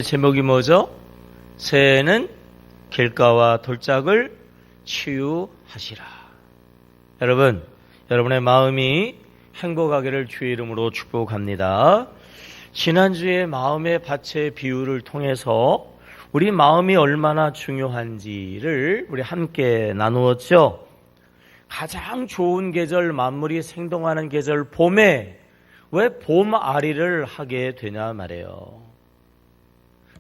제목이 뭐죠? 새해는 길가와 돌짝을 치유하시라. 여러분, 여러분의 마음이 행복하기를 주의 이름으로 축복합니다. 지난주에 마음의 밭의 비유를 통해서 우리 마음이 얼마나 중요한지를 우리 함께 나누었죠. 가장 좋은 계절, 만물이 생동하는 계절 봄에 왜 봄아리를 하게 되냐 말이에요.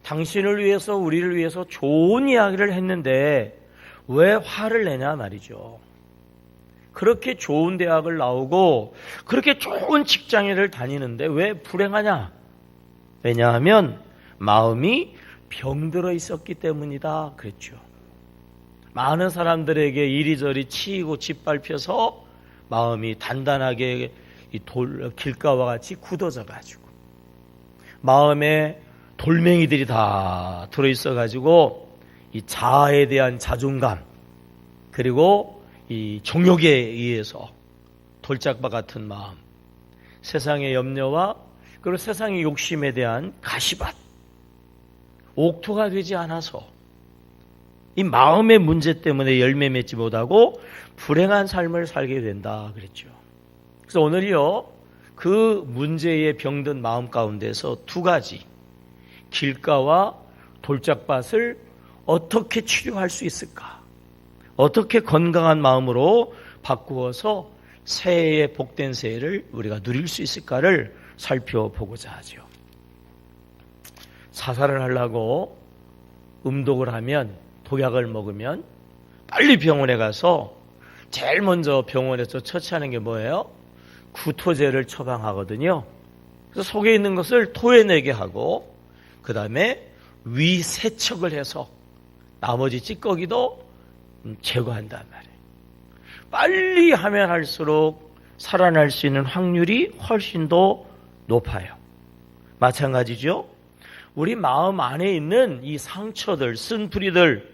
당신을 위해서, 우리를 위해서 좋은 이야기를 했는데 왜 화를 내냐 말이죠. 그렇게 좋은 대학을 나오고 그렇게 좋은 직장을 다니는데 왜 불행하냐? 왜냐하면 마음이 병들어 있었기 때문이다 그랬죠. 많은 사람들에게 이리저리 치이고 짓밟혀서 마음이 단단하게 길가와 같이 굳어져 가지고 마음에 돌멩이들이 다 들어있어 가지고 이 자아에 대한 자존감 그리고 이 정욕에 의해서 돌짝바 같은 마음, 세상의 염려와 그리고 세상의 욕심에 대한 가시밭, 옥토가 되지 않아서 이 마음의 문제 때문에 열매 맺지 못하고 불행한 삶을 살게 된다 그랬죠. 그래서 오늘이요, 그 문제에 병든 마음 가운데서 두 가지, 길가와 돌짝밭을 어떻게 치료할 수 있을까? 어떻게 건강한 마음으로 바꾸어서 새해의 복된 새해를 우리가 누릴 수 있을까를 살펴보고자 하죠. 자살을 하려고 음독을 하면, 독약을 먹으면 빨리 병원에 가서 제일 먼저 병원에서 처치하는 게 뭐예요? 구토제를 처방하거든요. 그래서 속에 있는 것을 토해내게 하고 그 다음에 위 세척을 해서 나머지 찌꺼기도 제거한단 말이에요. 빨리 하면 할수록 살아날 수 있는 확률이 훨씬 더 높아요. 마찬가지죠. 우리 마음 안에 있는 이 상처들, 쓴뿌리들,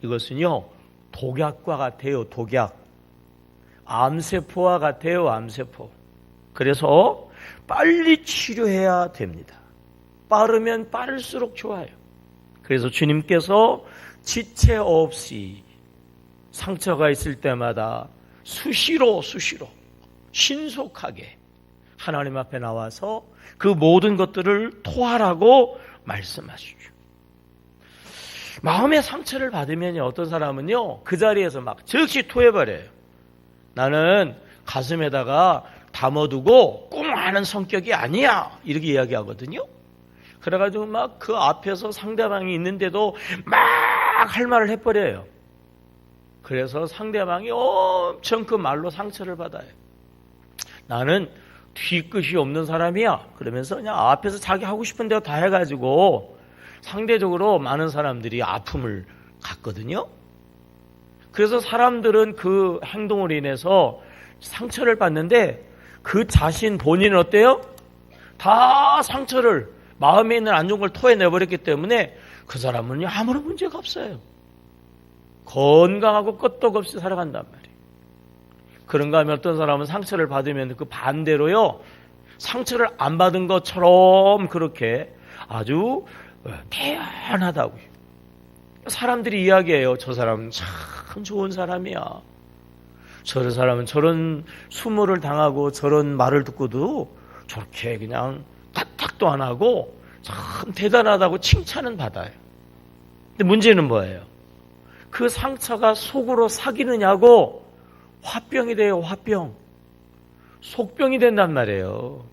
이것은요 독약과 같아요. 독약. 암세포와 같아요. 암세포. 그래서 빨리 치료해야 됩니다. 빠르면 빠를수록 좋아요. 그래서 주님께서 지체 없이 상처가 있을 때마다 수시로 신속하게 하나님 앞에 나와서 그 모든 것들을 토하라고 말씀하시죠. 마음의 상처를 받으면 어떤 사람은요 그 자리에서 막 즉시 토해버려요. 나는 가슴에다가 담아두고 꽁하는 성격이 아니야, 이렇게 이야기하거든요. 그래가지고 막 그 앞에서 상대방이 있는데도 막 할 말을 해버려요. 그래서 상대방이 엄청 그 말로 상처를 받아요. 나는 뒤끝이 없는 사람이야 그러면서 그냥 앞에서 자기 하고 싶은 대로 다 해가지고 상대적으로 많은 사람들이 아픔을 갖거든요. 그래서 사람들은 그 행동으로 인해서 상처를 받는데 그 자신 본인은 어때요? 다 상처를, 마음에 있는 안 좋은 걸 토해내버렸기 때문에 그 사람은 아무런 문제가 없어요. 건강하고 끄떡없이 살아간단 말이에요. 그런가 하면 어떤 사람은 상처를 받으면 그 반대로요, 상처를 안 받은 것처럼 그렇게 아주 태연하다고요. 사람들이 이야기해요. 저 사람은 참 좋은 사람이야. 저런 사람은 저런 수모를 당하고 저런 말을 듣고도 저렇게 그냥 딱딱도 안 하고 참 대단하다고 칭찬은 받아요. 근데 문제는 뭐예요? 그 상처가 속으로 삭이느냐고 화병이 돼요. 화병. 속병이 된단 말이에요.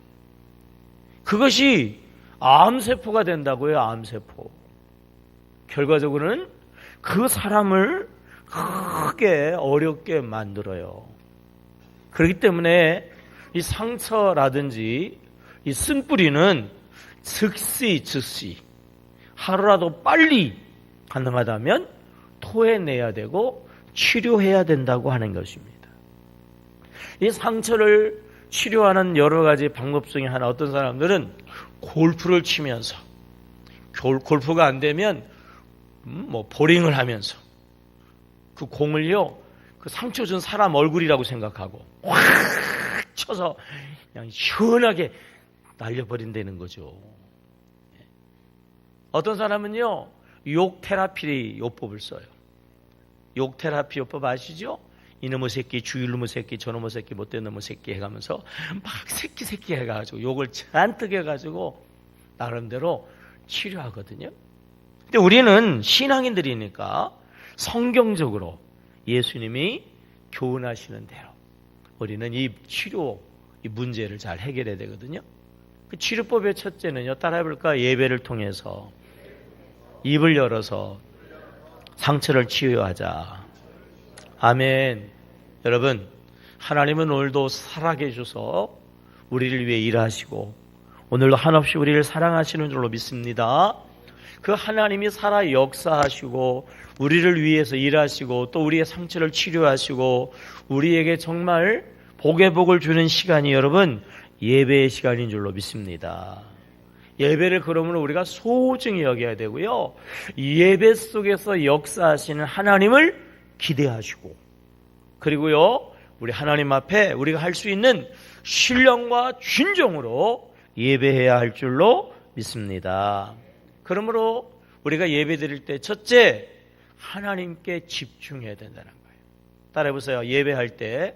그것이 암세포가 된다고요. 암세포. 결과적으로는 그 사람을 크게 어렵게 만들어요. 그렇기 때문에 이 상처라든지 이 쓴뿌리는 즉시 하루라도 빨리 가능하다면 토해내야 되고 치료해야 된다고 하는 것입니다. 이 상처를 치료하는 여러 가지 방법 중에 하나, 어떤 사람들은 골프를 치면서, 골프가 안 되면 보링을 하면서 그 공을요 그 상처 준 사람 얼굴이라고 생각하고 확 쳐서 그냥 시원하게 날려버린다는 거죠. 어떤 사람은요, 욕 테라피 요법을 써요. 욕 테라피 요법 아시죠? 이놈의 새끼, 주일놈의 새끼, 저놈의 새끼, 못된 놈의 새끼 해가면서 막 새끼 해가지고 욕을 잔뜩 해가지고 나름대로 치료하거든요. 근데 우리는 신앙인들이니까 성경적으로 예수님이 교훈하시는 대로 우리는 이 치료, 이 문제를 잘 해결해야 되거든요. 그 치료법의 첫째는요, 따라해볼까? 예배를 통해서 입을 열어서 상처를 치유하자. 아멘. 여러분, 하나님은 오늘도 살아계셔서 우리를 위해 일하시고 오늘도 한없이 우리를 사랑하시는 줄로 믿습니다. 그 하나님이 살아 역사하시고 우리를 위해서 일하시고 또 우리의 상처를 치료하시고 우리에게 정말 복의 복을 주는 시간이 여러분 예배의 시간인 줄로 믿습니다. 예배를 그러므로 우리가 소중히 여겨야 되고요. 예배 속에서 역사하시는 하나님을 기대하시고 그리고요 우리 하나님 앞에 우리가 할 수 있는 신령과 진정으로 예배해야 할 줄로 믿습니다. 그러므로 우리가 예배 드릴 때 첫째 하나님께 집중해야 된다는 거예요. 따라해보세요. 예배할 때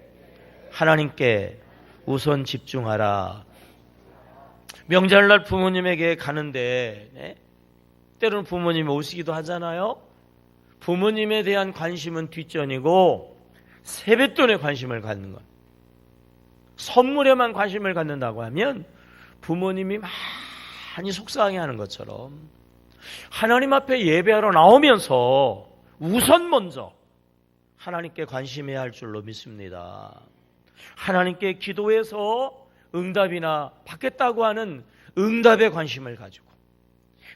하나님께 우선 집중하라. 명절날 부모님에게 가는데 때로는 부모님이 오시기도 하잖아요. 부모님에 대한 관심은 뒷전이고 세뱃돈에 관심을 갖는 것, 선물에만 관심을 갖는다고 하면 부모님이 많이 속상해하는 것처럼 하나님 앞에 예배하러 나오면서 우선 먼저 하나님께 관심해야 할 줄로 믿습니다. 하나님께 기도해서 응답이나 받겠다고 하는 응답에 관심을 가지고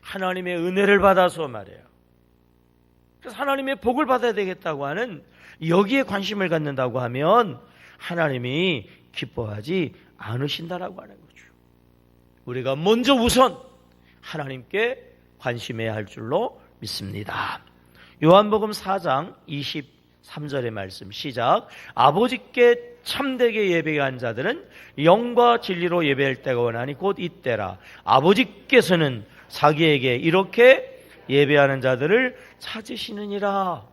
하나님의 은혜를 받아서 말이에요. 그래서 하나님의 복을 받아야 되겠다고 하는 여기에 관심을 갖는다고 하면 하나님이 기뻐하지 않으신다라고 하는 거죠. 우리가 먼저 우선 하나님께 관심해야 할 줄로 믿습니다. 요한복음 4장 23절의 말씀 시작. 아버지께 참되게 예배한 자들은 영과 진리로 예배할 때가 원하니 곧 이때라. 아버지께서는 자기에게 이렇게 예배하는 자들을 찾으시느니라.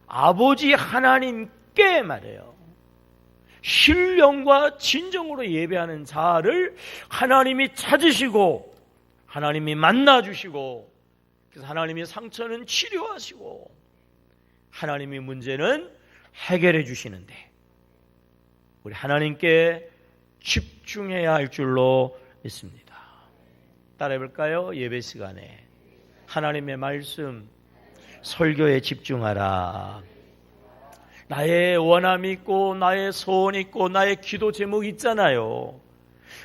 아버지 하나님께 말해요. 신령과 진정으로 예배하는 자를 하나님이 찾으시고 하나님이 만나주시고 그래서 하나님의 상처는 치료하시고 하나님의 문제는 해결해 주시는데 우리 하나님께 집중해야 할 줄로 믿습니다. 따라해볼까요? 예배 시간에 하나님의 말씀 설교에 집중하라. 나의 원함이 있고 나의 소원이 있고 나의 기도 제목이 있잖아요.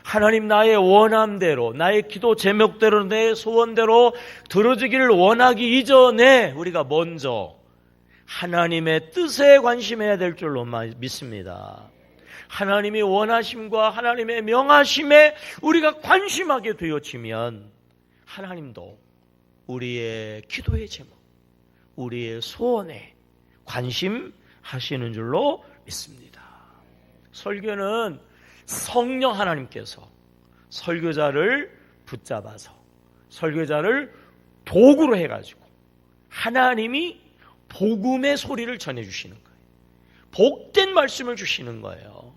하나님 나의 원함대로 나의 기도 제목대로 내 소원대로 들어주기를 원하기 이전에 우리가 먼저 하나님의 뜻에 관심해야 될 줄로 믿습니다. 하나님이 원하심과 하나님의 명하심에 우리가 관심하게 되어지면 하나님도 우리의 기도의 제목, 우리의 소원에 관심하시는 줄로 믿습니다. 설교는 성령 하나님께서 설교자를 붙잡아서 설교자를 도구로 해가지고 하나님이 복음의 소리를 전해주시는 거예요. 복된 말씀을 주시는 거예요.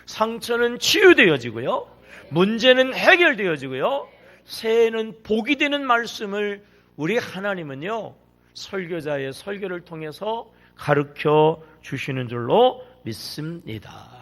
상처는 치유되어지고요. 문제는 해결되어지고요. 새해는 복이 되는 말씀을 우리 하나님은요. 설교자의 설교를 통해서 가르쳐 주시는 줄로 믿습니다.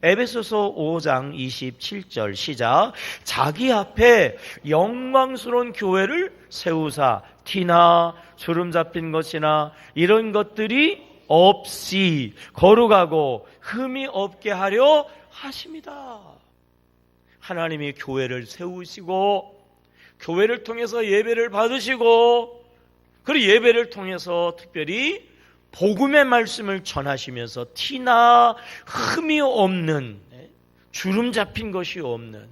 에베소서 5장 27절 시작. 자기 앞에 영광스러운 교회를 세우사 티나 주름 잡힌 것이나 이런 것들이 없이 거룩하고 흠이 없게 하려 하십니다. 하나님이 교회를 세우시고 교회를 통해서 예배를 받으시고 그리고 예배를 통해서 특별히 복음의 말씀을 전하시면서 티나 흠이 없는 주름 잡힌 것이 없는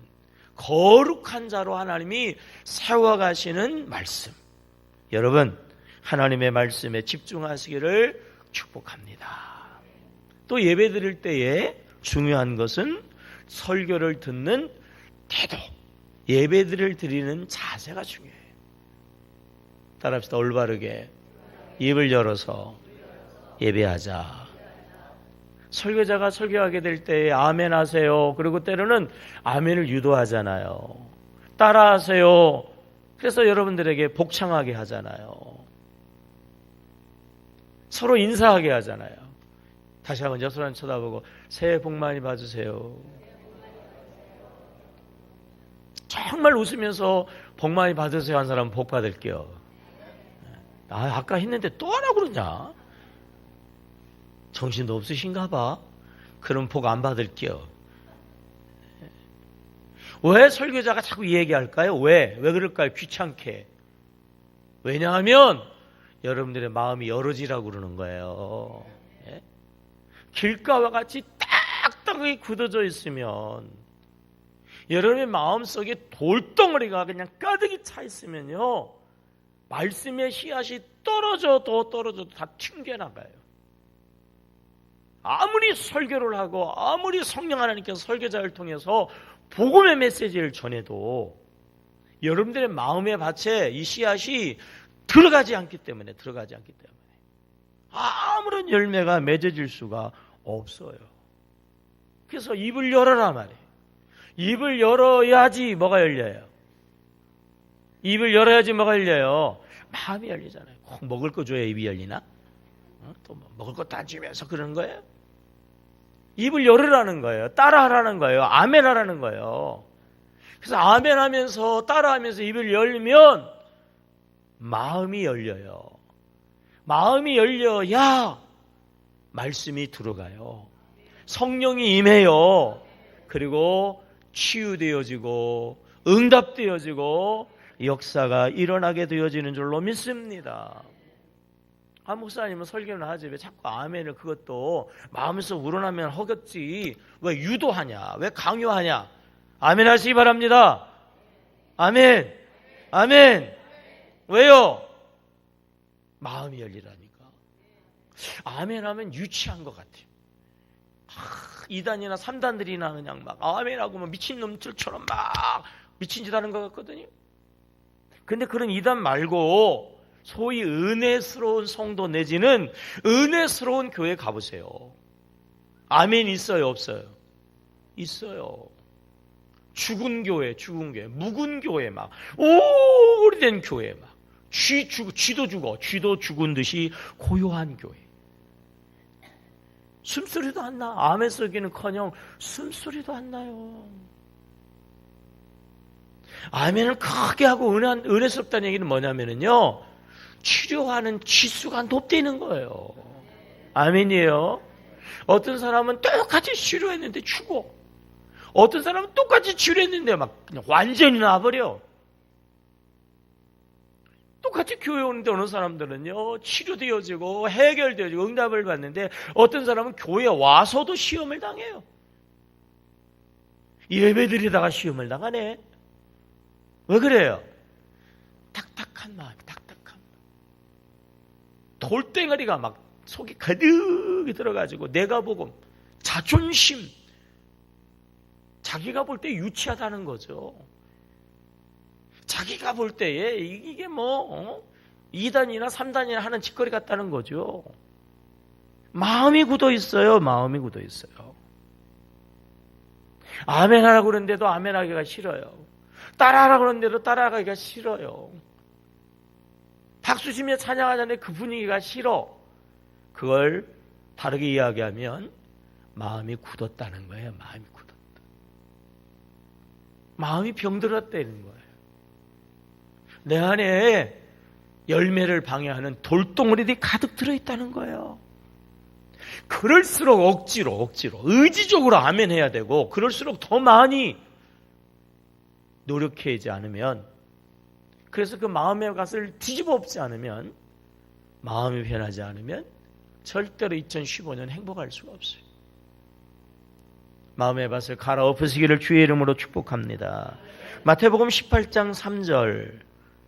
거룩한 자로 하나님이 세워가시는 말씀. 여러분 하나님의 말씀에 집중하시기를 축복합니다. 또 예배 드릴 때에 중요한 것은 설교를 듣는 태도, 예배를 드리는 자세가 중요해요. 따라합시다. 올바르게 입을 열어서 예배하자. 설교자가 설교하게 될 때에 아멘 하세요. 그리고 때로는 아멘을 유도하잖아요. 따라하세요. 그래서 여러분들에게 복창하게 하잖아요. 서로 인사하게 하잖아요. 다시 한번 서로 쳐다보고 새해 복 많이 받으세요. 정말 웃으면서 복 많이 받으세요 한 사람은 복 받을게요. 아까 했는데 또 하라 그러냐? 정신도 없으신가 봐. 그럼 복 안 받을게요. 왜 설교자가 자꾸 이 얘기할까요? 왜 그럴까요? 귀찮게. 왜냐하면 여러분들의 마음이 열어지라고 그러는 거예요. 예? 길가와 같이 딱딱하게 굳어져 있으면 여러분의 마음속에 돌덩어리가 그냥 가득히 차 있으면요, 말씀의 씨앗이 떨어져도 다 튕겨나가요. 아무리 설교를 하고 아무리 성령 하나님께서 설교자를 통해서 복음의 메시지를 전해도 여러분들의 마음의 밭에 이 씨앗이 들어가지 않기 때문에 아무런 열매가 맺어질 수가 없어요. 그래서 입을 열어라 말이에요. 입을 열어야지 뭐가 열려요? 입을 열어야지 뭐가 열려요? 마음이 열리잖아요. 꼭 먹을 거 줘야 입이 열리나? 또 먹을 거 따지면서 그러는 거예요? 입을 열으라는 거예요. 따라하라는 거예요. 아멘하라는 거예요. 그래서 아멘하면서 따라하면서 입을 열면 마음이 열려요. 마음이 열려야 말씀이 들어가요. 성령이 임해요. 그리고 치유되어지고 응답되어지고 역사가 일어나게 되어지는 줄로 믿습니다. 목사님은 설교는 하지 왜 자꾸 아멘을 그것도 마음에서 우러나면 허겼지 왜 유도하냐, 왜 강요하냐. 아멘 하시기 바랍니다. 아멘. 아멘. 왜요? 마음이 열리라니까. 아멘 하면 유치한 것 같아요. 2단이나 3단들이나 그냥 막 아멘하고 미친놈들처럼 막 미친 짓 하는 것 같거든요. 근데 그런 2단 말고 소위 은혜스러운 성도 내지는 은혜스러운 교회 가보세요. 아멘 있어요, 없어요? 있어요. 죽은 교회, 묵은 교회 막 오래된 교회 막 쥐도 죽은 듯이 고요한 교회. 숨소리도 안 나. 아멘 소리는커녕 숨소리도 안 나요. 아멘을 크게 하고 은혜스럽다는 얘기는 뭐냐면요, 치료하는 지수가 높다는 거예요. 아멘이에요. 어떤 사람은 똑같이 치료했는데 죽어. 어떤 사람은 똑같이 치료했는데 막 그냥 완전히 나버려. 똑같이 교회 오는데 어느 사람들은요, 치료되어지고 해결되어지고 응답을 받는데 어떤 사람은 교회에 와서도 시험을 당해요. 예배드리다가 시험을 당하네. 왜 그래요? 딱딱한 마음. 돌덩어리가 막 속이 가득히 들어가지고 내가 복음, 자존심, 자기가 볼 때 유치하다는 거죠. 자기가 볼 때에 이게 2단이나 3단이나 하는 짓거리 같다는 거죠. 마음이 굳어 있어요. 마음이 굳어 있어요. 아멘 하라고 그러는데도 아멘 하기가 싫어요. 따라하라고 그러는데도 따라하기가 싫어요. 박수치며 찬양하자는데 그 분위기가 싫어. 그걸 다르게 이야기하면 마음이 굳었다는 거예요. 마음이 굳었다. 마음이 병들었다는 거예요. 내 안에 열매를 방해하는 돌덩어리들이 가득 들어있다는 거예요. 그럴수록 억지로 의지적으로 아멘 해야 되고, 그럴수록 더 많이 노력해야지 않으면, 그래서 그 마음의 갓을 뒤집어 엎지 않으면, 마음이 변하지 않으면 절대로 2015년 행복할 수가 없어요. 마음의 밭을 갈아엎으시기를 주의 이름으로 축복합니다. 마태복음 18장 3절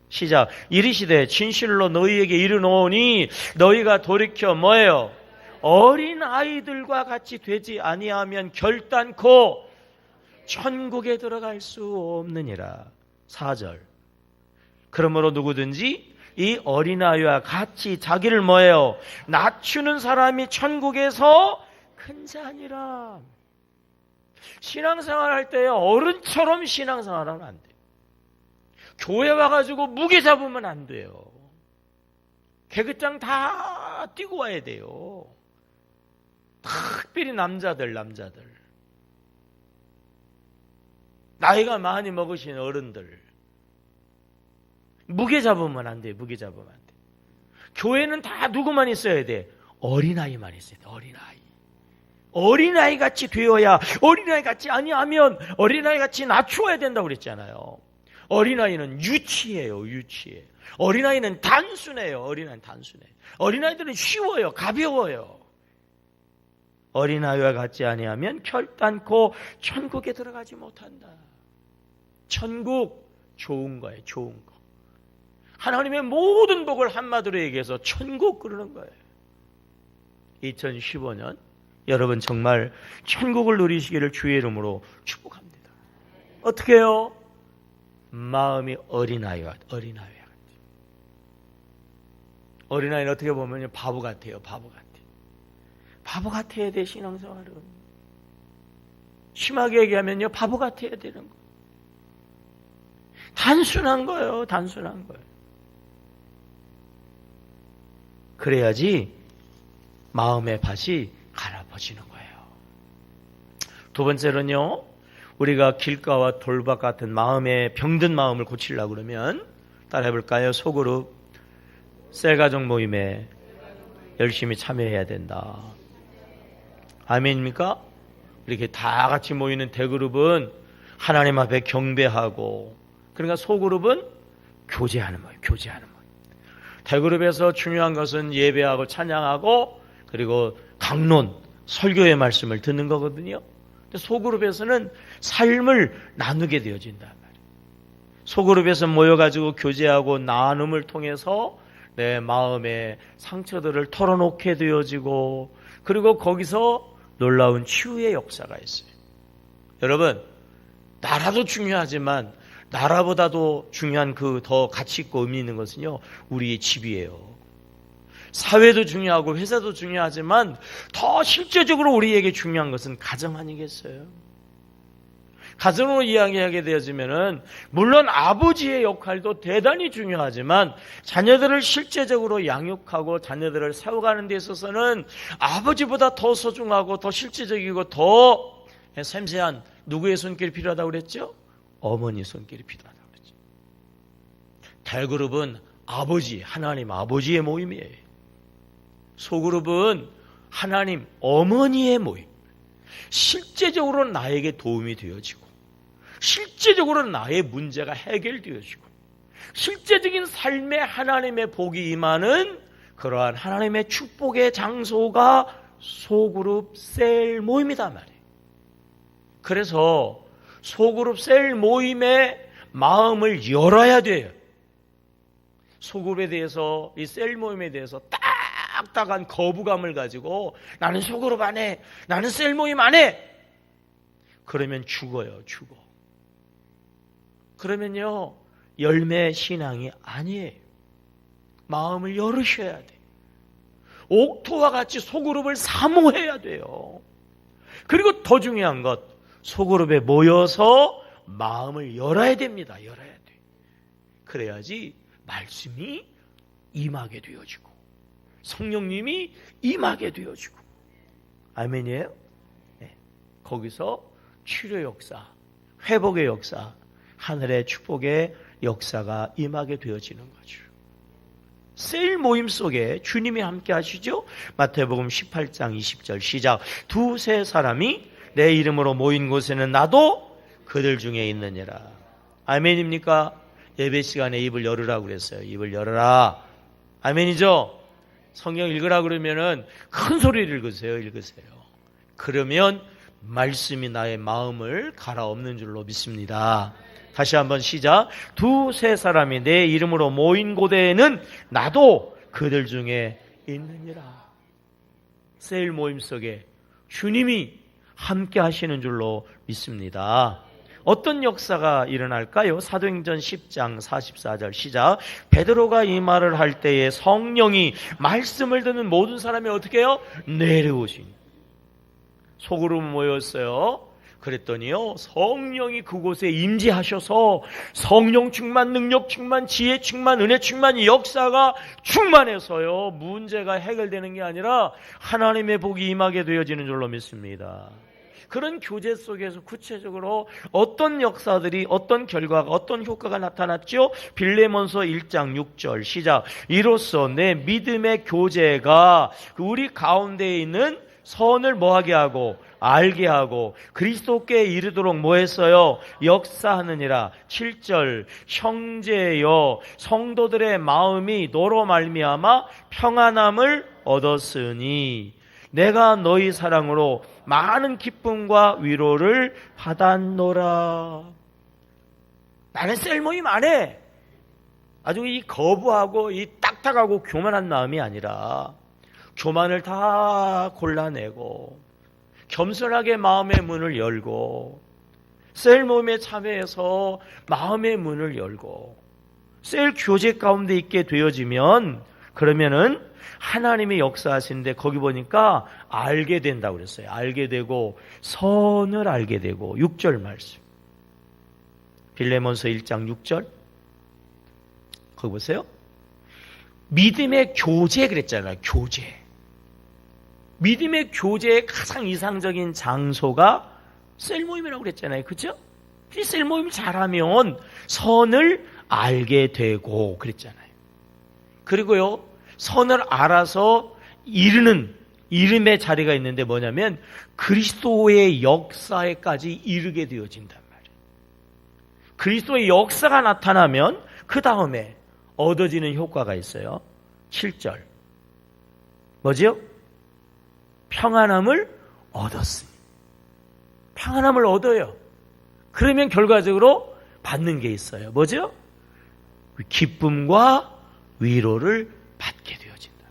시작. 이르시되 진실로 너희에게 이르노니 너희가 돌이켜 뭐예요? 어린 아이들과 같이 되지 아니하면 결단코 천국에 들어갈 수 없느니라. 4절. 그러므로 누구든지 이 어린아이와 같이 자기를 뭐예요? 낮추는 사람이 천국에서 큰 자니라. 신앙생활 할 때 어른처럼 신앙생활하면 안 돼요. 교회 와가지고 무게 잡으면 안 돼요. 개그장 다 뛰고 와야 돼요. 특별히 남자들. 나이가 많이 먹으신 어른들. 무게 잡으면 안 돼요. 무게 잡으면 안 돼요. 교회는 다 누구만 있어야 돼? 어린아이만 있어야 돼. 어린아이 같이 되어야, 어린아이 같이 아니하면 어린아이 같이 낮추어야 된다고 그랬잖아요. 어린아이는 유치해요. 어린아이는 단순해요. 어린아이들은 쉬워요. 가벼워요. 어린아이와 같지 아니하면 결단코 천국에 들어가지 못한다. 천국 좋은 거예요. 좋은 거. 하나님의 모든 복을 한마디로 얘기해서 천국 그러는 거예요. 2015년 여러분 정말 천국을 누리시기를 주의 이름으로 축복합니다. 어떻게 해요? 마음이 어린아이와 같아요. 어린아이는 어떻게 보면 바보 같아요. 바보 같아야 돼. 신앙생활은 심하게 얘기하면요 바보 같아야 되는 거예요. 단순한 거예요. 그래야지 마음의 밭이 갈아퍼지는 거예요. 두 번째로는요, 우리가 길가와 돌밭 같은 마음의 병든 마음을 고치려고 그러면 따라해볼까요? 소그룹 셀가족 모임에 열심히 참여해야 된다. 아멘입니까? 이렇게 다 같이 모이는 대그룹은 하나님 앞에 경배하고, 그러니까 소그룹은 교제하는 모임. 대그룹에서 중요한 것은 예배하고 찬양하고 그리고 강론, 설교의 말씀을 듣는 거거든요. 소그룹에서는 삶을 나누게 되어진단 말이에요. 소그룹에서 모여가지고 교제하고 나눔을 통해서 내 마음의 상처들을 털어놓게 되어지고, 그리고 거기서 놀라운 치유의 역사가 있어요. 여러분, 나라도 중요하지만 나라보다도 중요한 그 더 가치 있고 의미 있는 것은요, 우리의 집이에요. 사회도 중요하고 회사도 중요하지만 더 실제적으로 우리에게 중요한 것은 가정 아니겠어요? 가정으로 이야기하게 되어지면은 물론 아버지의 역할도 대단히 중요하지만 자녀들을 실제적으로 양육하고 자녀들을 세워가는 데 있어서는 아버지보다 더 소중하고 더 실제적이고 더 섬세한 누구의 손길이 필요하다고 그랬죠? 어머니 손길이 필요하다고 그랬죠. 대그룹은 아버지, 하나님 아버지의 모임이에요. 소그룹은 하나님 어머니의 모임. 실제적으로 나에게 도움이 되어지고, 실제적으로 나의 문제가 해결되어지고, 실제적인 삶에 하나님의 복이 임하는 그러한 하나님의 축복의 장소가 소그룹 셀 모임이다 말이에요. 그래서 소그룹 셀 모임에 마음을 열어야 돼요. 소그룹에 대해서, 이 셀 모임에 대해서 딱딱한 거부감을 가지고 나는 소그룹 안 해, 나는 셀 모임 안 해, 그러면 죽어요. 그러면요 열매 신앙이 아니에요. 마음을 열으셔야 돼요. 옥토와 같이 소그룹을 사모해야 돼요. 그리고 더 중요한 것, 소그룹에 모여서 마음을 열어야 됩니다. 그래야지 말씀이 임하게 되어지고 성령님이 임하게 되어지고. 아멘이에요? 네. 거기서 치료 역사, 회복의 역사, 하늘의 축복의 역사가 임하게 되어지는 거죠. 셀 모임 속에 주님이 함께 하시죠. 마태복음 18장 20절 시작. 두세 사람이 내 이름으로 모인 곳에는 나도 그들 중에 있느니라. 아멘입니까? 예배 시간에 입을 열으라고 그랬어요. 입을 열어라. 아멘이죠? 성경 읽으라 그러면은 큰 소리를 읽으세요. 그러면 말씀이 나의 마음을 갈아엎는 줄로 믿습니다. 다시 한번 시작. 두세 사람이 내 이름으로 모인 곳에는 나도 그들 중에 있느니라. 셀 모임 속에 주님이 함께 하시는 줄로 믿습니다. 어떤 역사가 일어날까요? 사도행전 10장 44절 시작. 베드로가 이 말을 할 때에 성령이 말씀을 듣는 모든 사람이 어떻게 해요? 내려오시니. 속으로 모였어요. 그랬더니요, 성령이 그곳에 임재하셔서 성령 충만, 능력 충만, 지혜 충만, 은혜 충만, 이 역사가 충만해서요, 문제가 해결되는 게 아니라 하나님의 복이 임하게 되어지는 줄로 믿습니다. 그런 교제 속에서 구체적으로 어떤 역사들이, 어떤 결과가, 어떤 효과가 나타났죠? 빌레몬서 1장 6절 시작. 이로써 내 믿음의 교제가 우리 가운데에 있는 선을 뭐하게 하고 알게 하고 그리스도께 이르도록 뭐했어요? 역사하느니라. 7절 형제여 성도들의 마음이 너로 말미암아 평안함을 얻었으니 내가 너희 사랑으로 많은 기쁨과 위로를 받았노라. 나는 셀모임 안 해. 아주 이 거부하고 이 딱딱하고 교만한 마음이 아니라 교만을 다 골라내고 겸손하게 마음의 문을 열고 셀 모임에 참여해서 마음의 문을 열고 셀 교제 가운데 있게 되어지면 그러면은 하나님의 역사하시는데 거기 보니까 알게 된다고 그랬어요. 알게 되고 선을 알게 되고 6절 말씀. 빌레몬서 1장 6절. 거기 보세요. 믿음의 교제 그랬잖아요. 교제. 믿음의 교제의 가장 이상적인 장소가 셀모임이라고 그랬잖아요. 그렇죠? 이 셀모임 잘하면 선을 알게 되고 그랬잖아요. 그리고요. 선을 알아서 이르는 이름의 자리가 있는데 뭐냐면 그리스도의 역사에까지 이르게 되어진단 말이에요. 그리스도의 역사가 나타나면 그 다음에 얻어지는 효과가 있어요. 7절. 뭐지요? 평안함을 얻었으니. 평안함을 얻어요. 그러면 결과적으로 받는 게 있어요. 뭐죠? 기쁨과 위로를 받게 되어진다.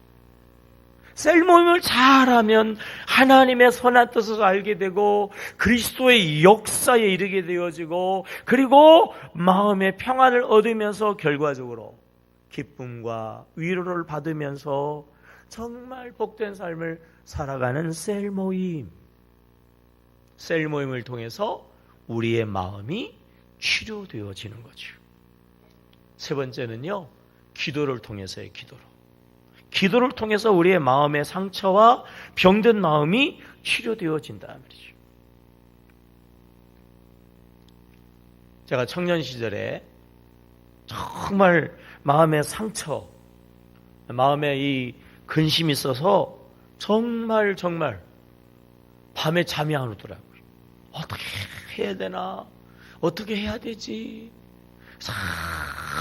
셀모임을 잘하면 하나님의 선한 뜻을 알게 되고 그리스도의 역사에 이르게 되어지고 그리고 마음의 평안을 얻으면서 결과적으로 기쁨과 위로를 받으면서 정말 복된 삶을 살아가는 셀모임. 셀모임을 통해서 우리의 마음이 치료되어지는 거죠. 세 번째는요. 기도를 통해서의 기도로. 기도를 통해서 우리의 마음의 상처와 병든 마음이 치료되어진다 말이죠. 제가 청년 시절에 정말 마음의 상처, 마음에 이 근심이 있어서 정말 밤에 잠이 안 오더라고요. 어떻게 해야 되나? 어떻게 해야 되지?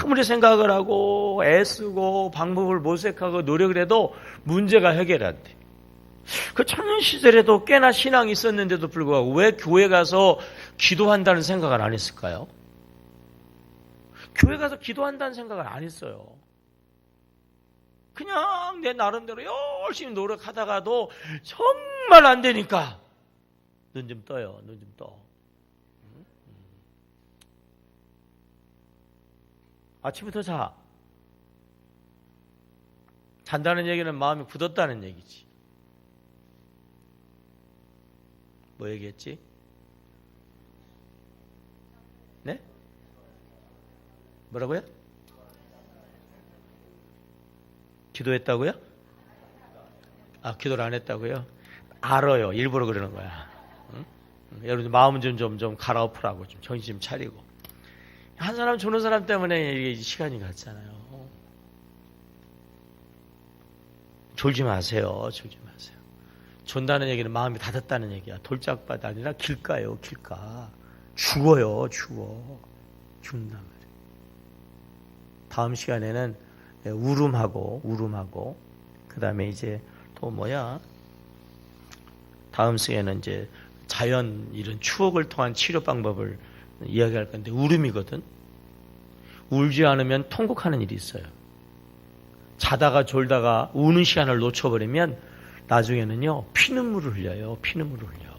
아무리 생각을 하고 애쓰고 방법을 모색하고 노력을 해도 문제가 해결 안 돼. 그 청년 시절에도 꽤나 신앙이 있었는데도 불구하고 왜 교회 가서 기도한다는 생각을 안 했을까요? 교회 가서 기도한다는 생각을 안 했어요. 그냥 내 나름대로 열심히 노력하다가도 정말 안 되니까 눈 좀 떠요. 눈 좀 떠. 아침부터 자. 잔다는 얘기는 마음이 굳었다는 얘기지. 뭐 얘기했지? 네? 뭐라고요? 기도했다고요? 아, 기도를 안 했다고요? 알아요. 일부러 그러는 거야. 응? 여러분 마음 좀 갈아엎으라고 좀 정신 좀 차리고. 한 사람 주는 사람 때문에 이게 시간이 갔잖아요. 졸지 마세요. 졸지 마세요. 존다는 얘기는 마음이 닫았다는 얘기야. 돌짝밭 아니라 길가요. 길가. 죽어요. 죽어. 죽는단 말이에요. 다음 시간에는 울음하고 그 다음에 이제 또 뭐야? 다음 시간에는 이제 자연 이런 추억을 통한 치료 방법을 이야기할 건데 울음이거든. 울지 않으면 통곡하는 일이 있어요. 자다가 졸다가 우는 시간을 놓쳐버리면 나중에는요 피눈물을 흘려요. 피눈물을 흘려.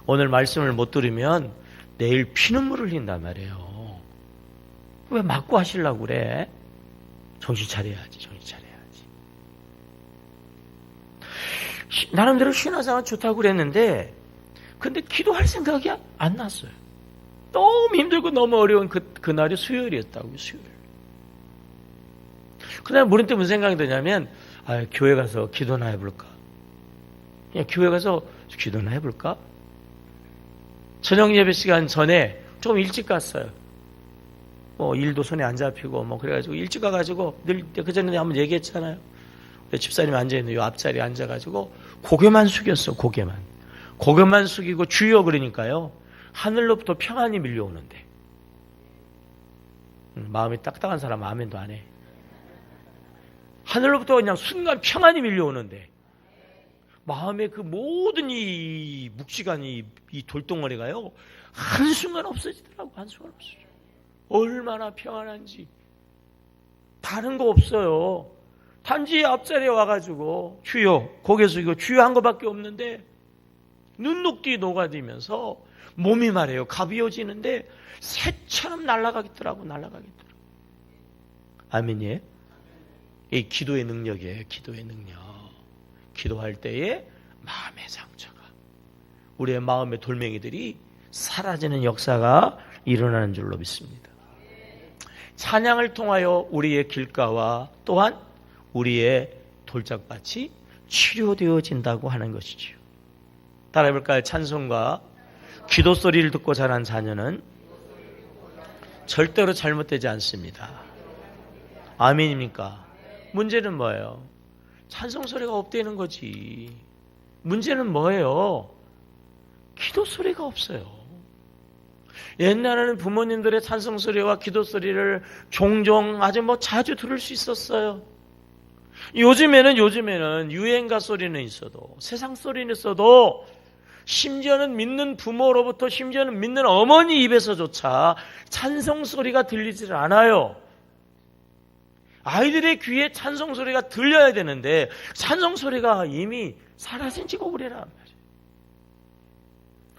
오늘 말씀을 못 들으면 내일 피눈물을 흘린단 말이에요. 왜 맞고 하시려고 그래? 정신 차려야지, 정신 차려야지. 나름대로 신화생활 좋다고 그랬는데, 근데 기도할 생각이 안 났어요. 너무 힘들고 너무 어려운 그날이 수요일이었다고요, 수요일. 그날 무슨 때 무슨 생각이 드냐면, 교회 가서 기도나 해볼까? 그냥 교회 가서 기도나 해볼까? 저녁 예배 시간 전에 좀 일찍 갔어요. 일도 손에 안 잡히고, 그래가지고 일찍 가가지고, 늘 그전에 한번 얘기했잖아요. 집사님이 앉아있는 요 앞자리에 앉아가지고, 고개만 숙였어, 고개만. 고개만 숙이고 주여 그러니까요. 하늘로부터 평안이 밀려오는데. 마음이 딱딱한 사람 아멘도 안 해. 하늘로부터 그냥 순간 평안이 밀려오는데 마음의 그 모든 이 묵직한 이 돌덩어리가요 한순간 없어지더라고. 한순간 없어져. 얼마나 평안한지. 다른 거 없어요. 단지 앞자리에 와가지고 주여 고개 숙이고 주여 한 거밖에 없는데 눈녹기 녹아들면서 몸이 말해요. 가벼워지는데 새처럼 날아가겠더라고. 아멘이에요? 이 기도의 능력이에요. 기도의 능력. 기도할 때에 마음의 상처가, 우리의 마음의 돌멩이들이 사라지는 역사가 일어나는 줄로 믿습니다. 찬양을 통하여 우리의 길가와 또한 우리의 돌짝밭이 치료되어진다고 하는 것이지요. 따라해볼까요? 찬송과 기도 소리를 듣고 자란 자녀는 절대로 잘못되지 않습니다. 아멘입니까? 문제는 뭐예요? 찬송 소리가 없다는 거지. 문제는 뭐예요? 기도 소리가 없어요. 옛날에는 부모님들의 찬송 소리와 기도 소리를 종종 아주 자주 들을 수 있었어요. 요즘에는 유행가 소리는 있어도, 세상 소리는 있어도, 심지어는 믿는 부모로부터, 심지어는 믿는 어머니 입에서조차 찬송 소리가 들리질 않아요. 아이들의 귀에 찬송 소리가 들려야 되는데 찬송 소리가 이미 사라진 지가 오래란 말이에요.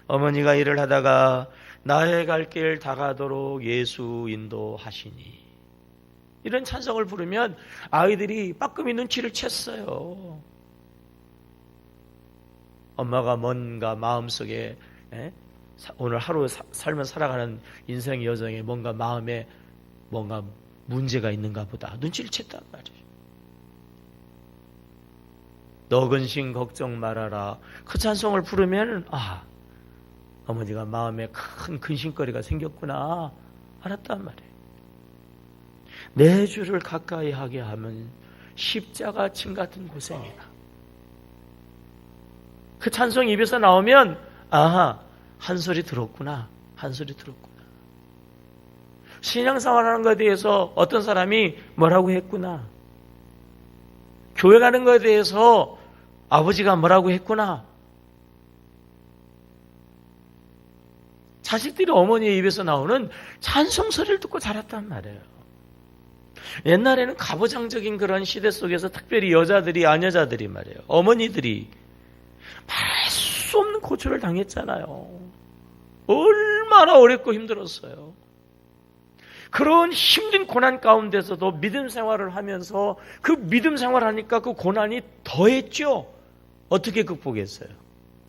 어머니가 일을 하다가 나의 갈 길 다가도록 예수 인도하시니, 이런 찬송을 부르면 아이들이 빠끔히 눈치를 챘어요. 엄마가 뭔가 마음속에 오늘 하루 살면 살아가는 인생의 여정에 뭔가 마음에 뭔가 문제가 있는가 보다 눈치를 챘단 말이에요. 너 근심 걱정 말아라. 그 찬송을 부르면 어머니가 마음에 큰 근심거리가 생겼구나 알았단 말이에요. 내 주를 가까이 하게 하면 십자가 침 같은 고생이다. 그 찬송이 입에서 나오면 한 소리 들었구나. 신앙생활하는 것에 대해서 어떤 사람이 뭐라고 했구나. 교회 가는 것에 대해서 아버지가 뭐라고 했구나. 자식들이 어머니의 입에서 나오는 찬송 소리를 듣고 자랐단 말이에요. 옛날에는 가부장적인 그런 시대 속에서 특별히 여자들이, 아녀자들이 말이에요. 어머니들이 말할 수 없는 고초를 당했잖아요. 얼마나 어렵고 힘들었어요. 그런 힘든 고난 가운데서도 믿음 생활을 하면서 그 믿음 생활하니까 그 고난이 더했죠. 어떻게 극복했어요?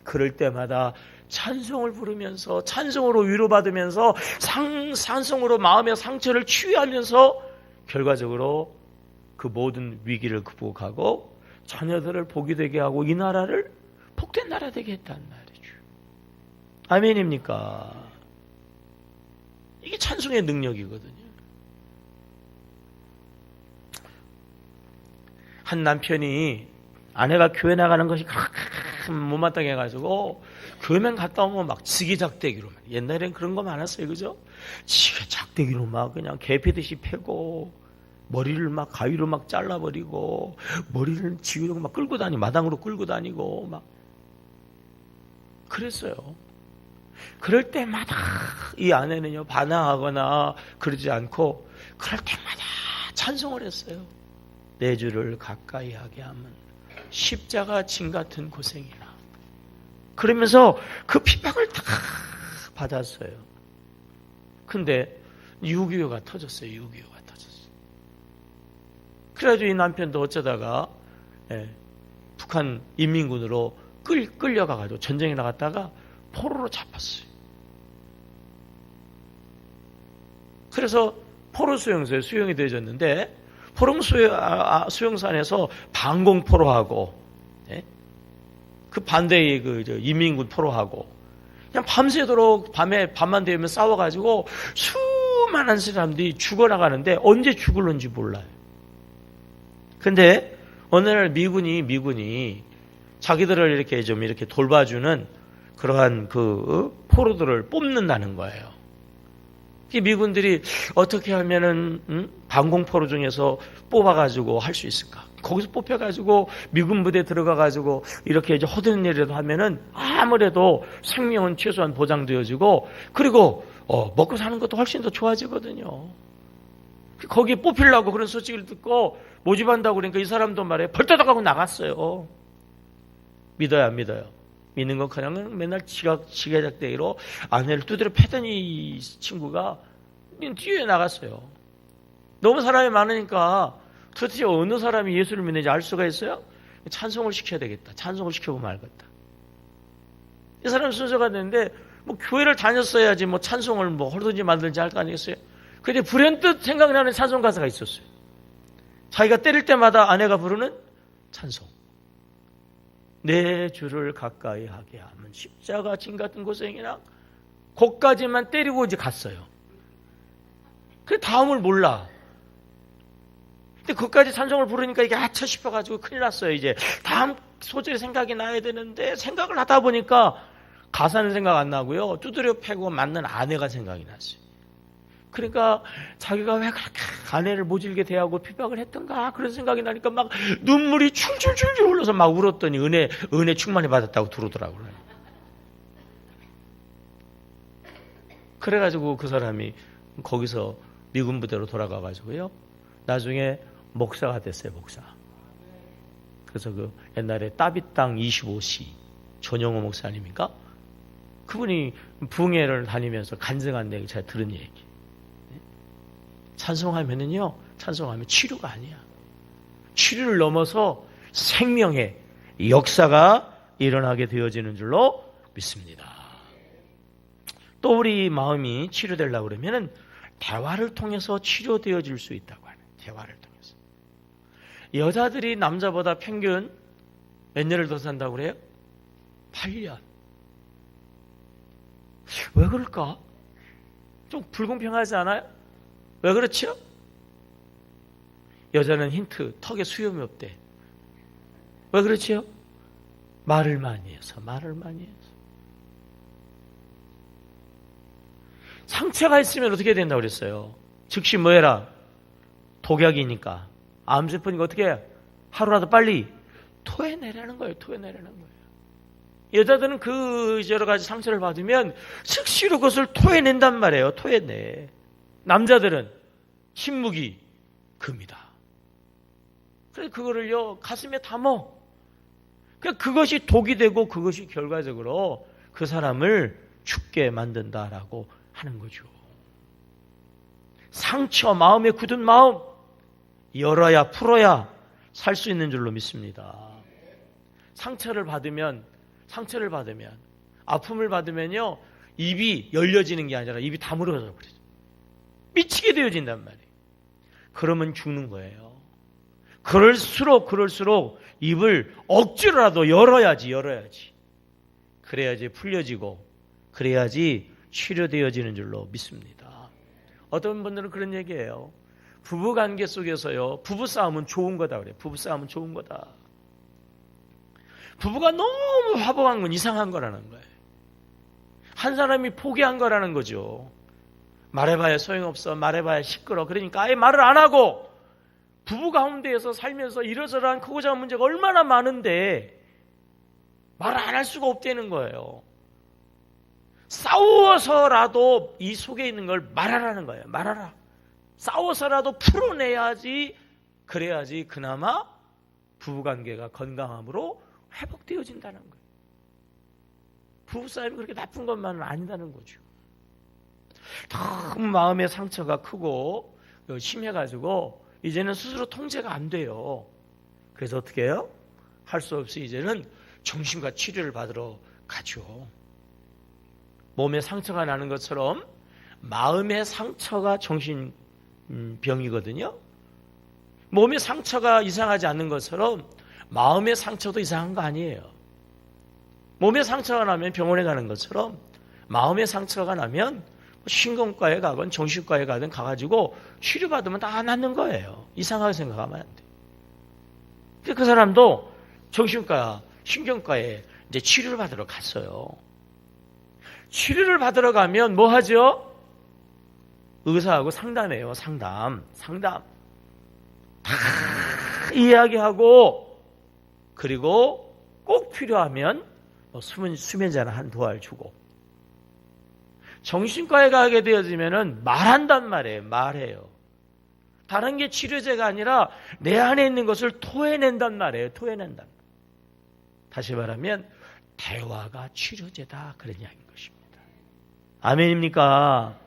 그럴 때마다 찬송을 부르면서 찬송으로 위로받으면서 찬송으로 마음의 상처를 치유하면서 결과적으로 그 모든 위기를 극복하고 자녀들을 복이 되게 하고 이 나라를 복된 나라 되게 했단 말이죠. 아멘입니까? 이게 찬송의 능력이거든요. 한 남편이 아내가 교회 나가는 것이 못마땅해가지고 교회만 갔다 오면 막 지게작대기로, 옛날엔 그런 거 많았어요, 그죠? 지게작대기로 막 그냥 개피듯이 패고 머리를 막 가위로 막 잘라버리고 머리를 지게로 막 끌고 다니고 마당으로 끌고 다니고 막 그랬어요. 그럴 때마다 이 아내는요 반항하거나 그러지 않고 그럴 때마다 찬송을 했어요. 내 주를 가까이 하게 하면 십자가 진 같은 고생이나. 그러면서 그 핍박을 다 받았어요. 근데 6.25가 터졌어요. 6.25가 터졌어요. 그래가지고 이 남편도 어쩌다가 북한 인민군으로 끌려가가지고 전쟁에 나갔다가 포로로 잡혔어요. 그래서 포로 수용소에 수용이 되어졌는데 포로 수용소 안에서 반공포로하고 그 반대의 인민군 포로하고 그냥 밤새도록 밤만 되면 싸워가지고 수많은 사람들이 죽어나가는데 언제 죽을는지 몰라요. 근데 어느 날 미군이 자기들을 이렇게 돌봐주는 그러한 포로들을 뽑는다는 거예요. 미군들이 어떻게 하면은 반공포로 중에서 뽑아가지고 할 수 있을까? 거기서 뽑혀가지고 미군 부대에 들어가가지고 이렇게 이제 허드렛 일이라도 하면은 아무래도 생명은 최소한 보장되어지고 그리고 먹고 사는 것도 훨씬 더 좋아지거든요. 거기에 뽑히려고 그런 소식을 듣고 모집한다고 그러니까 이 사람도 말이에요. 벌떡하고 나갔어요. 믿어요, 안 믿어요? 믿는 건 그냥 맨날 지게작대기로 아내를 두드려 패던 이 친구가 뒤에 나갔어요. 너무 사람이 많으니까 도대체 어느 사람이 예수를 믿는지 알 수가 있어요? 찬송을 시켜야 되겠다. 찬송을 시켜보면 알겠다. 이 사람 순서가 됐는데 뭐 교회를 다녔어야지 뭐 찬송을 뭐 헐든지 만든지 할 거 아니겠어요? 근데 불현듯 생각나는 찬송 가사가 있었어요. 자기가 때릴 때마다 아내가 부르는 찬송. 내 주를 가까이 하게 하면 십자가 진 같은 고생이나 거기까지만 때리고 이제 갔어요. 그 다음을 몰라. 근데 그까지 찬송을 부르니까 이게 아차 싶어가지고 큰일 났어요. 이제 다음 소절이 생각이 나야 되는데 생각을 하다 보니까 가사는 생각 안 나고요. 두드려 패고 맞는 아내가 생각이 났어요. 그러니까 자기가 왜 그렇게 아내를 모질게 대하고 핍박을 했던가 그런 생각이 나니까 막 눈물이 줄줄줄줄 흘러서 막 울었더니 은혜 충만히 받았다고 들어오더라고요. 그래가지고 그 사람이 거기서 미군 부대로 돌아가가지고요. 나중에 목사가 됐어요, 목사. 그래서 그 옛날에 따비땅 25시 전영호 목사님인가? 그분이 부흥회를 다니면서 간증한 얘기 제가 들은 얘기. 찬송하면은요, 찬송하면 치료가 아니야. 치료를 넘어서 생명의 역사가 일어나게 되어지는 줄로 믿습니다. 또 우리 마음이 치료되려고 그러면은 대화를 통해서 치료되어질 수 있다고 하는 대화를 통해서. 여자들이 남자보다 평균 몇 년을 더 산다고 그래요? 8년. 왜 그럴까? 좀 불공평하지 않아요? 왜 그렇죠? 여자는 힌트, 턱에 수염이 없대. 왜 그렇죠? 말을 많이 해서. 상처가 있으면 어떻게 된다고 그랬어요? 즉시 뭐 해라? 독약이니까. 암세포니까 어떻게 해? 하루라도 빨리 토해내라는 거예요. 여자들은 그 여러 가지 상처를 받으면 즉시로 그것을 토해낸단 말이에요. 토해내. 남자들은 침묵이 금이다. 그래서 그거를요 가슴에 담어. 그것이 독이 되고 그것이 결과적으로 그 사람을 죽게 만든다라고 하는 거죠. 상처, 마음에 굳은 마음 열어야 풀어야 살 수 있는 줄로 믿습니다. 상처를 받으면 아픔을 받으면요 입이 열려지는 게 아니라 입이 다물어져 버리죠. 미치게 되어진단 말이에요. 그러면 죽는 거예요. 그럴수록 입을 억지로라도 열어야지. 그래야지 풀려지고 그래야지 치료되어지는 줄로 믿습니다. 어떤 분들은 그런 얘기예요. 부부관계 속에서요. 부부싸움은 좋은 거다 그래요. 부부싸움은 좋은 거다. 부부가 너무 화목한 건 이상한 거라는 거예요. 한 사람이 포기한 거라는 거죠. 말해봐야 소용없어. 말해봐야 시끄러. 그러니까 아예 말을 안 하고 부부 가운데에서 살면서 이러저러한 크고 작은 문제가 얼마나 많은데 말을 안 할 수가 없다는 거예요. 싸워서라도 이 속에 있는 걸 말하라는 거예요. 말하라. 싸워서라도 풀어내야지. 그래야지 그나마 부부관계가 건강함으로 회복되어진다는 거예요. 부부싸움이 그렇게 나쁜 것만은 아니다는 거죠. 너무 마음의 상처가 크고 심해가지고 이제는 스스로 통제가 안 돼요. 그래서 어떻게 해요? 할 수 없이 이제는 정신과 치료를 받으러 가죠. 몸에 상처가 나는 것처럼 마음의 상처가 정신병이거든요. 몸의 상처가 이상하지 않는 것처럼 마음의 상처도 이상한 거 아니에요. 몸에 상처가 나면 병원에 가는 것처럼 마음의 상처가 나면 신경과에 가건 정신과에 가든 가가지고 치료받으면 다 낫는 거예요. 이상하게 생각하면 안 돼. 그 사람도 정신과, 신경과에 이제 치료를 받으러 갔어요. 치료를 받으러 가면 뭐 하죠? 의사하고 상담해요. 상담. 다 이야기하고, 그리고 꼭 필요하면 수면제나 한 두 알 주고. 정신과에 가게 되어지면은 말한단 말이에요. 말해요. 다른 게 치료제가 아니라 내 안에 있는 것을 토해낸단 말이에요. 토해낸다. 다시 말하면 대화가 치료제다. 그런 이야기인 것입니다. 아멘입니까?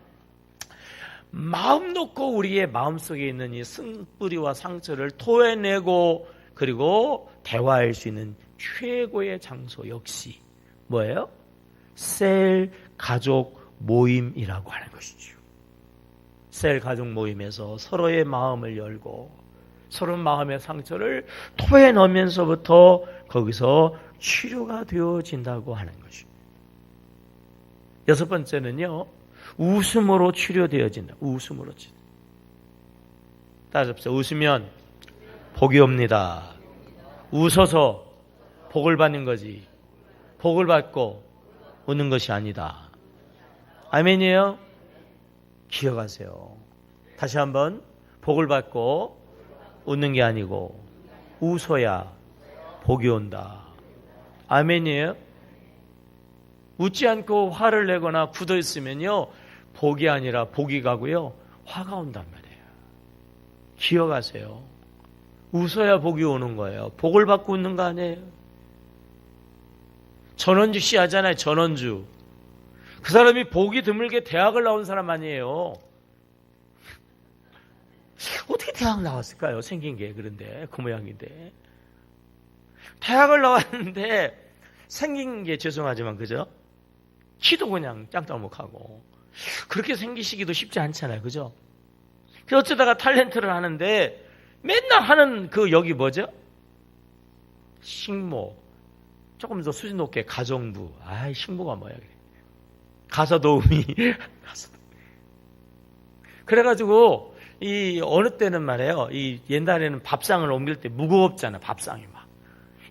마음 놓고 우리의 마음속에 있는 이 쓴뿌리와 상처를 토해내고 그리고 대화할 수 있는 최고의 장소 역시 뭐예요? 셀 가족 모임이라고 하는 것이죠. 셀 가족 모임에서 서로의 마음을 열고 서로 마음의 상처를 토해넣으면서부터 거기서 치료가 되어진다고 하는 것입니다. 여섯 번째는요, 웃음으로 치료되어진다. 웃음으로 치료. 따라잡시다. 웃으면 복이 옵니다. 웃어서 복을 받는 거지. 복을 받고 웃는 것이 아니다. 아멘이에요? 기억하세요. 다시 한번 복을 받고 웃는 게 아니고 웃어야 복이 온다. 아멘이에요? 웃지 않고 화를 내거나 굳어 있으면요, 복이 아니라 복이 가고요, 화가 온단 말이에요. 기억하세요. 웃어야 복이 오는 거예요. 복을 받고 웃는 거 아니에요? 전원주 씨 하잖아요. 전원주. 그 사람이 복이 드물게 대학을 나온 사람 아니에요. 어떻게 대학 나왔을까요? 생긴 게 그런데 그 모양인데. 대학을 나왔는데 생긴 게 죄송하지만 그죠? 키도 그냥 짱짱목하고 그렇게 생기시기도 쉽지 않잖아요. 그죠? 어쩌다가 탤런트를 하는데 맨날 하는 그 여기 뭐죠? 식모. 조금 더 수준 높게 가정부. 아이 식모가 뭐야. 가사도우미. 그래가지고 이 어느 때는 말이에요. 이 옛날에는 밥상을 옮길 때 무겁잖아. 밥상이 막.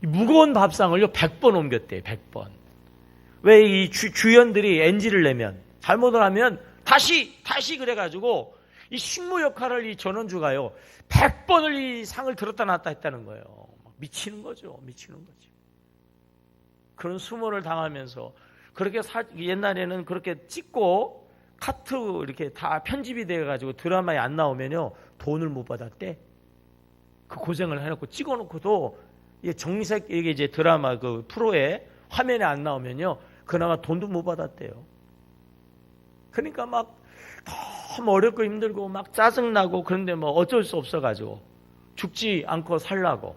이 무거운 밥상을요 100번 옮겼대요. 100번. 왜 이 주연들이 NG를 내면 잘못을 하면 다시 그래가지고 이 식모 역할을 이 전원주가요 100번을 이 상을 들었다 놨다 했다는 거예요. 미치는 거죠. 미치는 거죠. 그런 수모를 당하면서 그렇게 옛날에는 그렇게 찍고 카트 이렇게 다 편집이 돼가지고 드라마에 안 나오면요 돈을 못 받았대. 그 고생을 해놓고 찍어놓고도 정색 이게 이제 드라마 그 프로에 화면에 안 나오면요 그나마 돈도 못 받았대요. 그러니까 막 너무 어렵고 힘들고 막 짜증나고 그런데 뭐 어쩔 수 없어가지고 죽지 않고 살라고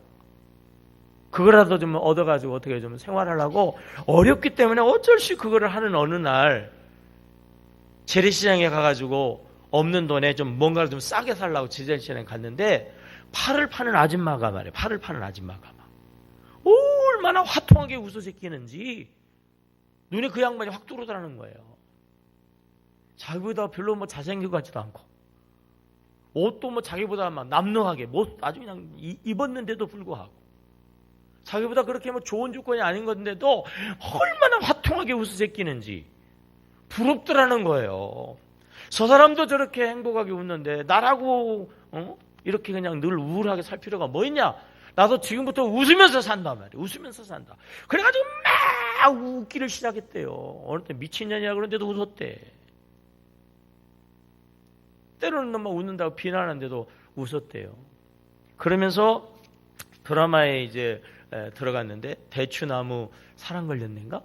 그거라도 좀 얻어가지고 어떻게 좀 생활하려고 어렵기 때문에 어쩔 수 그거를 하는 어느 날 재래시장에 가가지고 없는 돈에 좀 뭔가를 좀 싸게 살라고 재래시장에 갔는데 팔을 파는 아줌마가 말이에요. 팔을 파는 아줌마가 막 얼마나 화통하게 웃어 제끼는지 눈에 그 양반이 확 들어오더라는 거예요. 자기보다 별로 뭐 잘생긴 것 같지도 않고 옷도 뭐 자기보다 막 남루하게 뭐 아주 그냥 입었는데도 불구하고 자기보다 그렇게 뭐 좋은 조건이 아닌 건데도 얼마나 화통하게 웃어 제끼는지 부럽더라는 거예요. 저 사람도 저렇게 행복하게 웃는데 나라고 이렇게 그냥 늘 우울하게 살 필요가 뭐 있냐? 나도 지금부터 웃으면서 산단 말이에요. 웃으면서 산다. 그래가지고 막 웃기를 시작했대요. 어느 때 미친년이야 그런데도 웃었대. 때로는 막 웃는다고 비난하는데도 웃었대요. 그러면서 드라마에 이제 들어갔는데 대추나무 사랑 걸렸는가?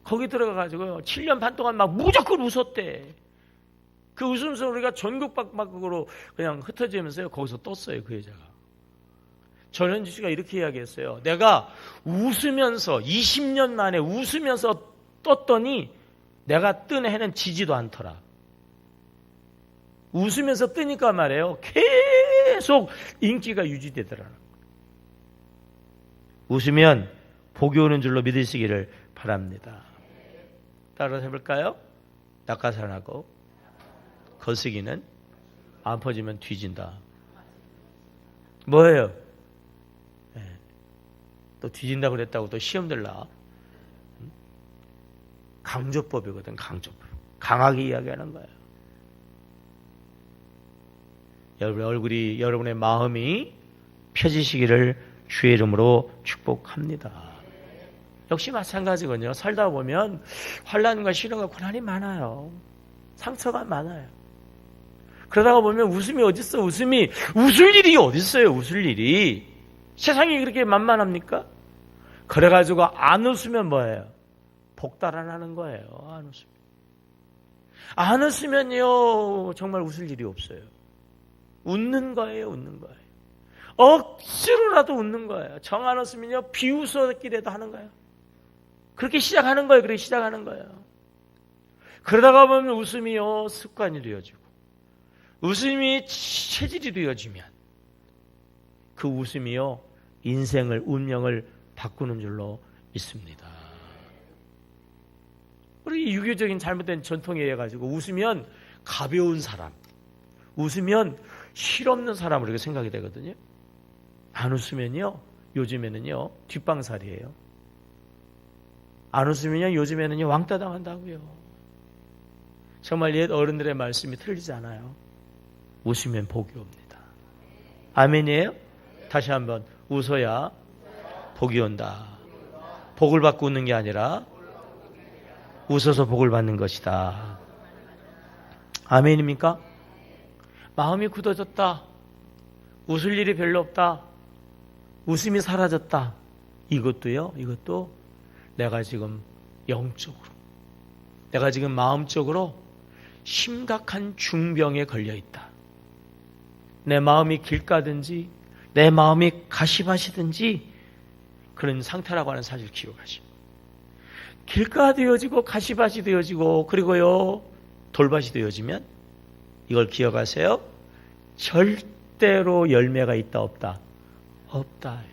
거기 들어가가지고 7년 반 동안 막 무조건 웃었대. 그 웃음소리가 전국방방으로 그냥 흩어지면서요. 거기서 떴어요. 그 여자가. 전현주 씨가 이렇게 이야기했어요. 내가 웃으면서 20년 만에 웃으면서 떴더니 내가 뜬 해는 지지도 않더라. 웃으면서 뜨니까 말이에요. 계속 인기가 유지되더라는 거예요. 웃으면 복이 오는 줄로 믿으시기를 바랍니다. 따라서 해볼까요? 낙하산하고 거시기는 안 퍼지면 뒤진다. 뭐예요? 네. 또 뒤진다고 그랬다고 또 시험 들라. 강조법이거든. 강조법. 강하게 이야기하는 거예요. 여러분의 얼굴이, 여러분의 마음이 펴지시기를 주의 이름으로 축복합니다. 역시 마찬가지거든요. 살다 보면 환난과 시련과 고난이 많아요. 상처가 많아요. 그러다가 보면 웃음이 어딨어? 웃음이 웃을 일이 어딨어요? 웃을 일이. 세상이 그렇게 만만합니까? 그래가지고 안 웃으면 뭐예요? 복 달아나는 거예요. 안 웃으면. 안 웃으면요 정말 웃을 일이 없어요. 웃는 거예요. 웃는 거예요. 억지로라도 웃는 거예요. 정 안 웃으면요 비웃어기라도 하는 거예요. 그렇게 시작하는 거예요. 그렇게 시작하는 거예요. 그러다가 보면 웃음이요 습관이 되어지고 웃음이 체질이 되어지면 그 웃음이요 인생을 운명을 바꾸는 줄로 믿습니다. 우리 유교적인 잘못된 전통에 의해 가지고 웃으면 가벼운 사람, 웃으면 실없는 사람으로 생각이 되거든요. 안 웃으면요 요즘에는요 뒷방살이에요. 안 웃으면요 요즘에는요 왕따 당한다고요. 정말 옛 어른들의 말씀이 틀리지 않아요. 웃으면 복이 옵니다. 아멘이에요? 다시 한번 웃어야 복이 온다. 복을 받고 웃는 게 아니라 웃어서 복을 받는 것이다. 아멘입니까? 마음이 굳어졌다. 웃을 일이 별로 없다. 웃음이 사라졌다. 이것도 내가 지금 영적으로, 내가 지금 마음적으로 심각한 중병에 걸려 있다. 내 마음이 길가든지 내 마음이 가시밭이든지 그런 상태라고 하는 사실을 기억하십니다. 길가 되어지고 가시밭이 되어지고 그리고요 돌밭이 되어지면 이걸 기억하세요. 절대로 열매가 있다 없다? 없다.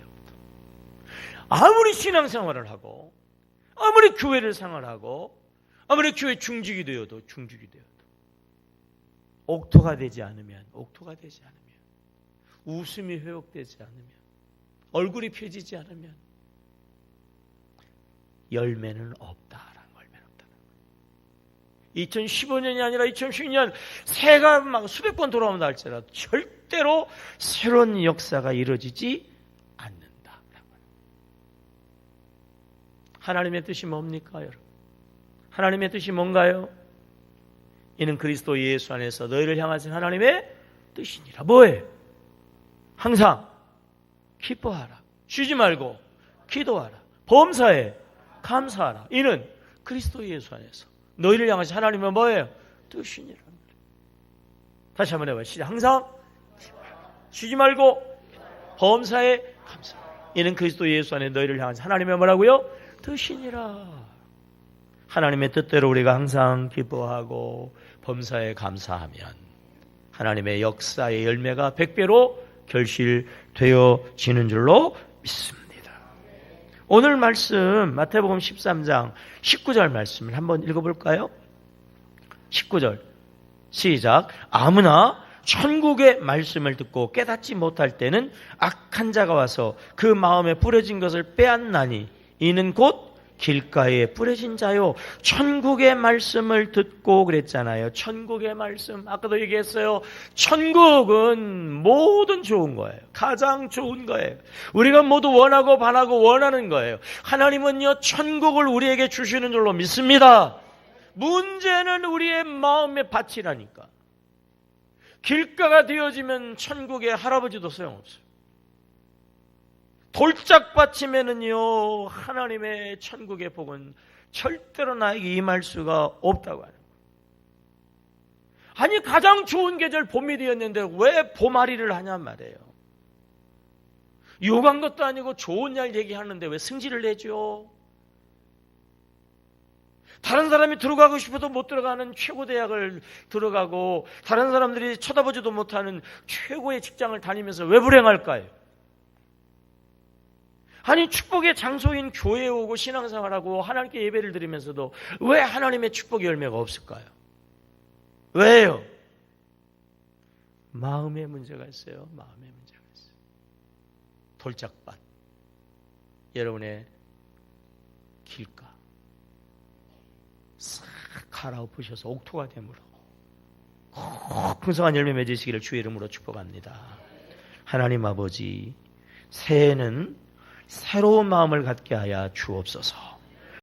아무리 신앙생활을 하고 아무리 교회를 생활하고 아무리 교회 중직이 되어도 옥토가 되지 않으면 웃음이 회복되지 않으면 얼굴이 펴지지 않으면 열매는 없다라는 걸. 2015년이 아니라 2016년 새가 막 수백 번 돌아온다 할지라도 절대로 새로운 역사가 이루어지지 않는다. 하나님의 뜻이 뭡니까, 여러분? 하나님의 뜻이 뭔가요? 이는 그리스도 예수 안에서 너희를 향하신 하나님의 뜻이니라. 뭐예요? 항상 기뻐하라. 쉬지 말고 기도하라. 범사에 감사하라. 이는 그리스도 예수 안에서 너희를 향하신 하나님은 뭐예요? 뜻이니라. 다시 한번 해봐요. 시작. 항상 쉬지 말고 범사에 감사하라. 이는 그리스도 예수 안에 너희를 향하신 하나님의 뭐라고요? 뜻이니라. 하나님의 뜻대로 우리가 항상 기뻐하고 범사에 감사하면 하나님의 역사의 열매가 100배로 결실되어지는 줄로 믿습니다. 오늘 말씀 마태복음 13장 19절 말씀을 한번 읽어볼까요? 19절 시작. 아무나 천국의 말씀을 듣고 깨닫지 못할 때는 악한 자가 와서 그 마음에 뿌려진 것을 빼앗나니 이는 곧 길가에 뿌려진 자요. 천국의 말씀을 듣고 그랬잖아요. 천국의 말씀. 아까도 얘기했어요. 천국은 모든 좋은 거예요. 가장 좋은 거예요. 우리가 모두 원하고 바라고 원하는 거예요. 하나님은요 천국을 우리에게 주시는 줄로 믿습니다. 문제는 우리의 마음의 밭이라니까. 길가가 되어지면 천국의 할아버지도 소용없어요. 돌짝밭이면은요 하나님의 천국의 복은 절대로 나에게 임할 수가 없다고 하는 거예요. 아니 가장 좋은 계절 봄이 되었는데 왜 봄아리를 하냔 말이에요. 요간 것도 아니고 좋은 날 얘기하는데 왜 승질을 내죠? 다른 사람이 들어가고 싶어도 못 들어가는 최고 대학을 들어가고 다른 사람들이 쳐다보지도 못하는 최고의 직장을 다니면서 왜 불행할까요? 아니 축복의 장소인 교회에 오고 신앙생활하고 하나님께 예배를 드리면서도 왜 하나님의 축복의 열매가 없을까요? 왜요? 마음의 문제가 있어요. 마음의 문제가 있어요. 돌짝밭 여러분의 길가 싹 갈아엎으셔서 옥토가 되므로 풍성한 열매 맺으시기를 주의 이름으로 축복합니다. 하나님 아버지, 새해에는 새로운 마음을 갖게 하여 주옵소서.